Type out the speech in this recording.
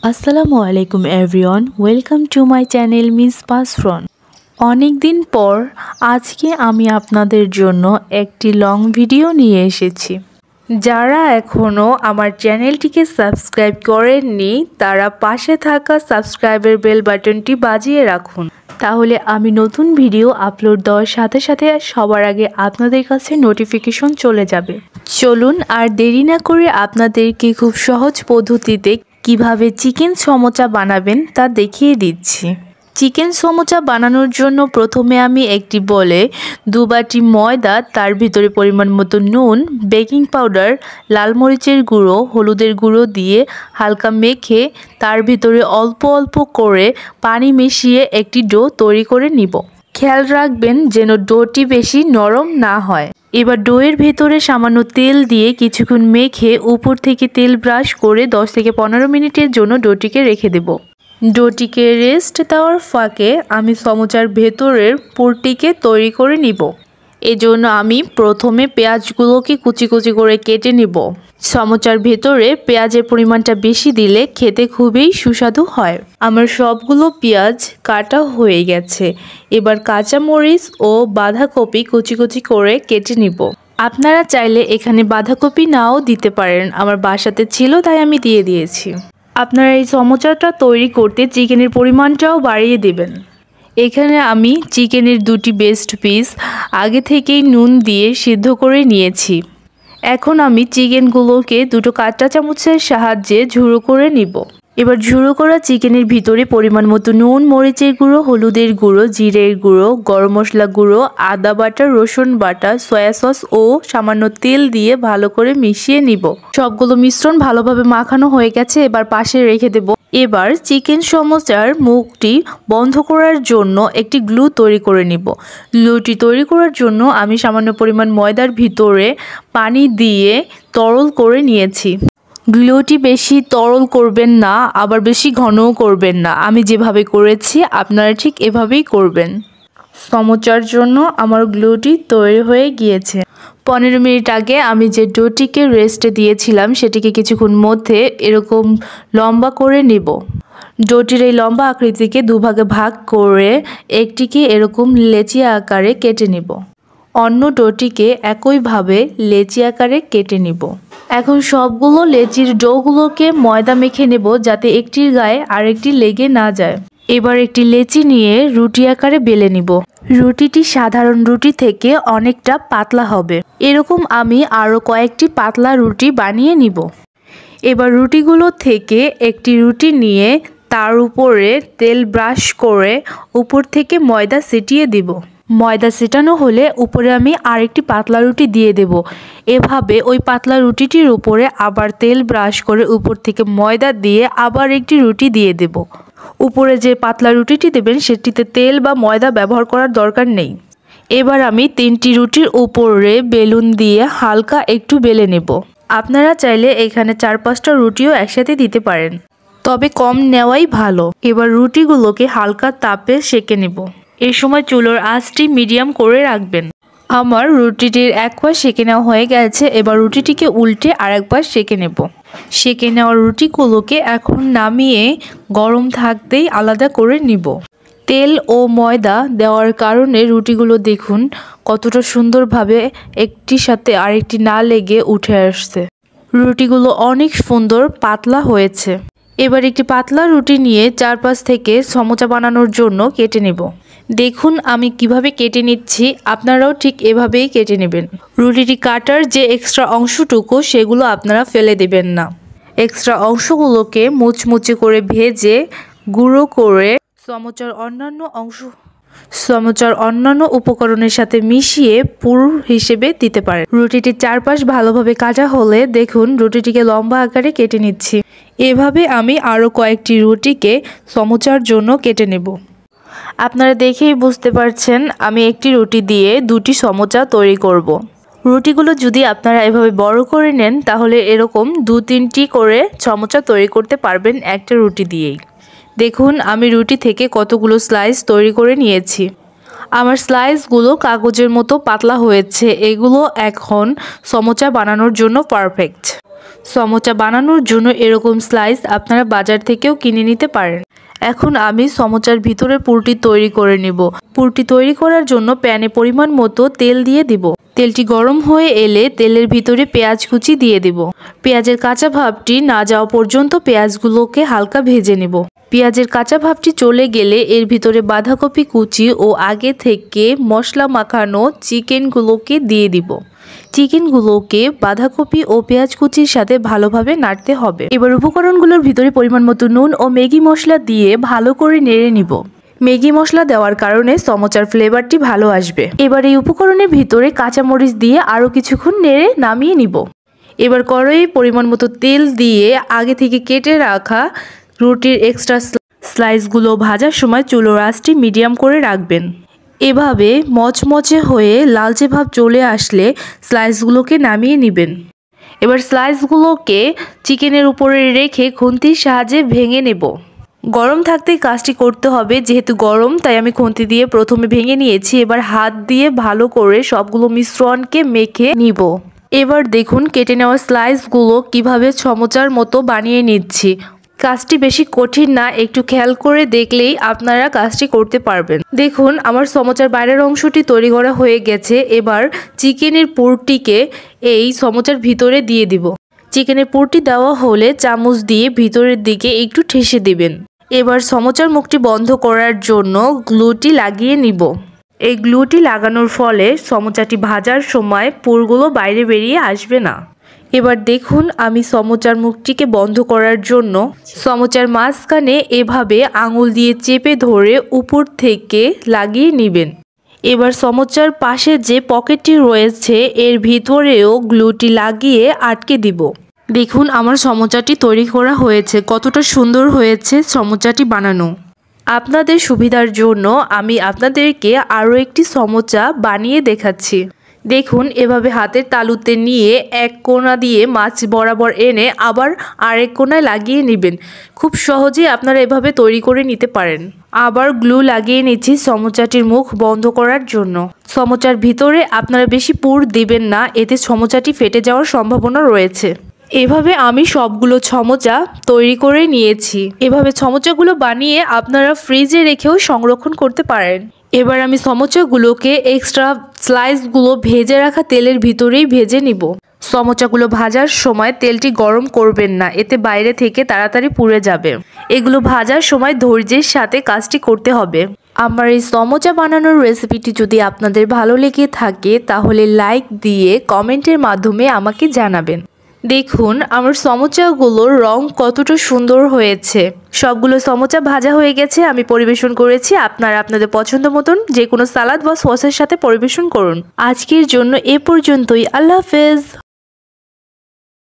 আসসালামু আলাইকুম everyone, welcome to my channel Miss পাসফ্রন। অনেক দিন পর আজকে আমি আপনাদের জন্য একটি লং ভিডিও নিয়ে এসেছি। যারা এখনও আমার চ্যানেলটিকে সাবস্ক্রাইব করেননি তারা পাশে থাকা সাবস্ক্রাইবের বেল বাটনটি বাজিয়ে রাখুন, তাহলে আমি নতুন ভিডিও আপলোড দেওয়ার সাথে সাথে সবার আগে আপনাদের কাছে নোটিফিকেশন চলে যাবে। চলুন আর দেরি না করে আপনাদেরকে খুব সহজ পদ্ধতিতে কিভাবে চিকেন সমোচা বানাবেন তা দেখিয়ে দিচ্ছি। চিকেন সমোচা বানানোর জন্য প্রথমে আমি একটি বলে 2 বাটি ময়দা, তার ভিতরে পরিমাণ মতো নুন, বেকিং পাউডার, লাল মরিচের গুঁড়ো, হলুদের গুঁড়ো দিয়ে হালকা মেখে তার ভিতরে অল্প অল্প করে পানি মিশিয়ে একটি ডো তৈরি করে নিব। খেয়াল রাখবেন যেন ডোটি বেশি নরম না হয়। এবার ডোয়ের ভেতরে সামান্য তেল দিয়ে কিছুক্ষণ মেখে উপর থেকে তেল ব্রাশ করে 10 থেকে 15 মিনিটের জন্য ডোটিকে রেখে দেব। ডোটিকে রেস্ট দেওয়ার ফাঁকে আমি সমোচার ভেতরের পুরটিকে তৈরি করে নিব। এজন্য আমি প্রথমে পেঁয়াজগুলোকে কুচি কুচি করে কেটে নিব। সমোচার ভেতরে পেঁয়াজের পরিমাণটা বেশি দিলে খেতে খুবই সুস্বাদু হয়। আমার সবগুলো পেঁয়াজ কাটা হয়ে গেছে। এবার কাঁচামরিচ ও বাঁধাকপি কুচি কুচি করে কেটে নিব। আপনারা চাইলে এখানে বাঁধাকপি নাও দিতে পারেন, আমার বাসাতে ছিল তাই আমি দিয়ে দিয়েছি। আপনারা এই সমোচাটা তৈরি করতে চিকেনের পরিমাণটাও বাড়িয়ে দেবেন। এখানে আমি চিকেনের 2টি বেস্ট পিস আগে থেকেই নুন দিয়ে সিদ্ধ করে নিয়েছি। এখন আমি চিকেনগুলোকে 2টো কাঁটা চামচের সাহায্যে ঝুড়ো করে নিব। এবার ঝুড়ো করা চিকেনের ভিতরে পরিমাণ মতো নুন, মরিচের গুঁড়ো, হলুদের গুঁড়ো, জিরের গুঁড়ো, গরম মশলা গুঁড়ো, আদা বাটা, রসুন বাটা, সয়া সস ও সামান্য তেল দিয়ে ভালো করে মিশিয়ে নিব। সবগুলো মিশ্রণ ভালোভাবে মাখানো হয়ে গেছে, এবার পাশে রেখে দেব। এবার চিকেন সমোচার মুখটি বন্ধ করার জন্য একটি গ্লু তৈরি করে নিব। গ্লুটি তৈরি করার জন্য আমি সামান্য পরিমাণ ময়দার ভিতরে পানি দিয়ে তরল করে নিয়েছি। গ্লুটি বেশি তরল করবেন না, আবার বেশি ঘনও করবেন না। আমি যেভাবে করেছি আপনারা ঠিক এভাবেই করবেন। সমোচার জন্য আমার গ্লুটি তৈরি হয়ে গিয়েছে। 15 মিনিট আগে আমি যে ডোটিকে রেস্টে দিয়েছিলাম সেটিকে কিছুক্ষণ মধ্যে এরকম লম্বা করে নিব। ডোটির এই লম্বা আকৃতিকে দুভাগে ভাগ করে একটিকে এরকম লেচি আকারে কেটে নিব। অন্য ডোটিকে একইভাবে লেচি আকারে কেটে নিব। এখন সবগুলো লেচির ডোগুলোকে ময়দা মেখে নেব যাতে একটির গায়ে আরেকটি লেগে না যায়। এবার একটি লেচি নিয়ে রুটি আকারে বেলে নিব। রুটিটি সাধারণ রুটি থেকে অনেকটা পাতলা হবে। এরকম আমি আরও কয়েকটি পাতলা রুটি বানিয়ে নিব। এবার রুটিগুলো থেকে একটি রুটি নিয়ে তার উপরে তেল ব্রাশ করে উপর থেকে ময়দা ছিটিয়ে দিব। ময়দা ছিটানো হলে উপরে আমি আরেকটি পাতলা রুটি দিয়ে দেব। এভাবে ওই পাতলা রুটিটির উপরে আবার তেল ব্রাশ করে উপর থেকে ময়দা দিয়ে আবার একটি রুটি দিয়ে দেব। উপরে যে পাতলা রুটিটি দেবেন সেটিতে তেল বা ময়দা ব্যবহার করার দরকার নেই। এবার আমি 3টি রুটির উপরে বেলুন দিয়ে হালকা একটু বেলে নেব। আপনারা চাইলে এখানে 4-5টা রুটিও একসাথে দিতে পারেন, তবে কম নেওয়াই ভালো। এবার রুটিগুলোকে হালকা তাপে সেঁকে নেব। এই সময় চুলোর আঁচটি মিডিয়াম করে রাখবেন। আমার রুটিটির এক পাশ সেঁকে নেওয়া হয়ে গেছে। এবার রুটিটিকে উল্টে আরেকবার সেঁকে নেব। সেঁকে নেওয়া রুটিগুলোকে এখন নামিয়ে গরম থাকতেই আলাদা করে নিব। তেল ও ময়দা দেওয়ার কারণে রুটিগুলো দেখুন কতটা সুন্দরভাবে একটির সাথে আরেকটি না লেগে উঠে আসছে। রুটিগুলো অনেক সুন্দর পাতলা হয়েছে। এবার একটি পাতলা রুটি নিয়ে চারপাশ থেকে সমোচা বানানোর জন্য কেটে নেব। দেখুন আমি কিভাবে কেটে নিচ্ছি, আপনারাও ঠিক এভাবেই কেটে নেবেন। রুটিটি কাটার যে এক্সট্রা অংশটুকু সেগুলো আপনারা ফেলে দেবেন না। এক্সট্রা অংশগুলোকে মুচমুচে করে ভেজে গুঁড়ো করে সমোচার অন্যান্য উপকরণের সাথে মিশিয়ে পুর হিসেবে দিতে পারেন। রুটিটির চারপাশ ভালোভাবে কাটা হলে দেখুন রুটিটিকে লম্বা আকারে কেটে নিচ্ছি। এভাবে আমি আরও কয়েকটি রুটিকে সমোচার জন্য কেটে নেব। আপনারা দেখেই বুঝতে পারছেন আমি একটি রুটি দিয়ে 2টি সমোচা তৈরি করব। রুটিগুলো যদি আপনারা এভাবে বড় করে নেন তাহলে এরকম 2-3টি করে সমোচা তৈরি করতে পারবেন একটা রুটি দিয়েই। দেখুন আমি রুটি থেকে কতগুলো স্লাইস তৈরি করে নিয়েছি। আমার স্লাইসগুলো কাগজের মতো পাতলা হয়েছে। এগুলো এখন সমোচা বানানোর জন্য পারফেক্ট। সমোচা বানানোর জন্য এরকম স্লাইস আপনারা বাজার থেকেও কিনে নিতে পারেন। এখন আমি সমোচার ভিতরে পুরটি তৈরি করে নিব। পুরটি তৈরি করার জন্য প্যানে পরিমাণ মতো তেল দিয়ে দিব। তেলটি গরম হয়ে এলে তেলের ভিতরে পেঁয়াজ কুচি দিয়ে দিব। পেঁয়াজের কাঁচা ভাবটি না যাওয়া পর্যন্ত পেঁয়াজগুলোকে হালকা ভেজে নেব। পেঁয়াজের কাঁচা ভাবটি চলে গেলে এর ভিতরে বাঁধাকপি কুচি ও আগে থেকে মশলা মাখানো চিকেনগুলোকে দিয়ে দিব। চিকেনগুলোকে বাঁধাকপি ও পেঁয়াজ কুচির সাথে ভালোভাবে নাড়তে হবে। এবার উপকরণগুলোর ভিতরে পরিমাণ মতো নুন ও ম্যাগি মশলা দিয়ে ভালো করে নেড়ে নিব। ম্যাগি মশলা দেওয়ার কারণে সমোচার ফ্লেভারটি ভালো আসবে। এবার এই উপকরণের ভিতরে কাঁচামরিচ দিয়ে আরও কিছুক্ষণ নেড়ে নামিয়ে নিব। এবার কড়াইয়ে পরিমাণ মতো তেল দিয়ে আগে থেকে কেটে রাখা রুটির এক্সট্রা স্লাইসগুলো ভাজার সময় চুলোর আঁচটি মিডিয়াম করে রাখবেন। এভাবে মচমচে হয়ে লালচে ভাব চলে আসলে স্লাইসগুলোকে নামিয়ে নেবেন। এবার স্লাইসগুলোকে চিকেনের উপরে রেখে খুন্তির সাহায্যে ভেঙে নেব। গরম থাকতেই কাজটি করতে হবে, যেহেতু গরম তাই আমি খুন্তি দিয়ে প্রথমে ভেঙে নিয়েছি। এবার হাত দিয়ে ভালো করে সবগুলো মিশ্রণকে মেখে নিব। এবার দেখুন কেটে নেওয়া স্লাইসগুলো কিভাবে সমোচার মতো বানিয়ে নিচ্ছি। কাজটি বেশি কঠিন না, একটু খেয়াল করে দেখলেই আপনারা কাজটি করতে পারবেন। দেখুন আমার সমোচার বাইরের অংশটি তৈরি করা হয়ে গেছে। এবার চিকেনের পুরটিকে এই সমোচার ভিতরে দিয়ে দিব। চিকেনের পুরটি দেওয়া হলে চামচ দিয়ে ভিতরের দিকে একটু ঠেসে দিবেন। এবার সমোচার মুখটি বন্ধ করার জন্য গ্লুটি লাগিয়ে নিব। এই গ্লুটি লাগানোর ফলে সমোচাটি ভাজার সময় পুরগুলো বাইরে বেরিয়ে আসবে না। এবার দেখুন আমি সমোচার মুখটিকে বন্ধ করার জন্য সমোচার মাঝখানে এভাবে আঙুল দিয়ে চেপে ধরে উপর থেকে লাগিয়ে নেবেন। এবার সমোচার পাশে যে পকেটটি রয়েছে এর ভিতরেও গ্লুটি লাগিয়ে আটকে দিব। দেখুন আমার সমোচাটি তৈরি করা হয়েছে। কতটা সুন্দর হয়েছে সমোচাটি বানানো। আপনাদের সুবিধার জন্য আমি আপনাদেরকে আরও একটি সমোচা বানিয়ে দেখাচ্ছি। দেখুন এভাবে হাতের তালুতে নিয়ে এক কোণা দিয়ে মাছ বরাবর এনে আবার আরেক কোণায় লাগিয়ে নেবেন। খুব সহজেই আপনারা এভাবে তৈরি করে নিতে পারেন। আবার গ্লু লাগিয়ে নিচ্ছি সমোচাটির মুখ বন্ধ করার জন্য। সমোচার ভিতরে আপনারা বেশি পুর দিবেন না, এতে সমোচাটি ফেটে যাওয়ার সম্ভাবনা রয়েছে। এভাবে আমি সবগুলো সমোচা তৈরি করে নিয়েছি। এভাবে সমোচাগুলো বানিয়ে আপনারা ফ্রিজে রেখেও সংরক্ষণ করতে পারেন। এবার আমি সমোচাগুলোকে এক্সট্রা স্লাইসগুলো ভেজে রাখা তেলের ভিতরেই ভেজে নিব। সমোচাগুলো ভাজার সময় তেলটি গরম করবেন না, এতে বাইরে থেকে তাড়াতাড়ি পুড়ে যাবে। এগুলো ভাজার সময় ধৈর্যের সাথে কাজটি করতে হবে। আমার এই সমোচা বানানোর রেসিপিটি যদি আপনাদের ভালো লেগে থাকে তাহলে লাইক দিয়ে কমেন্টের মাধ্যমে আমাকে জানাবেন। দেখুন আমার সমোচাগুলোর রং কতটা সুন্দর হয়েছে। সবগুলো সমোচা ভাজা হয়ে গেছে, আমি পরিবেশন করেছি। আপনারা আপনাদের পছন্দ মতন যে কোনো সালাদ বা সসের সাথে পরিবেশন করুন। আজকের জন্য এ পর্যন্তই। আল্লাহ হাফেজ।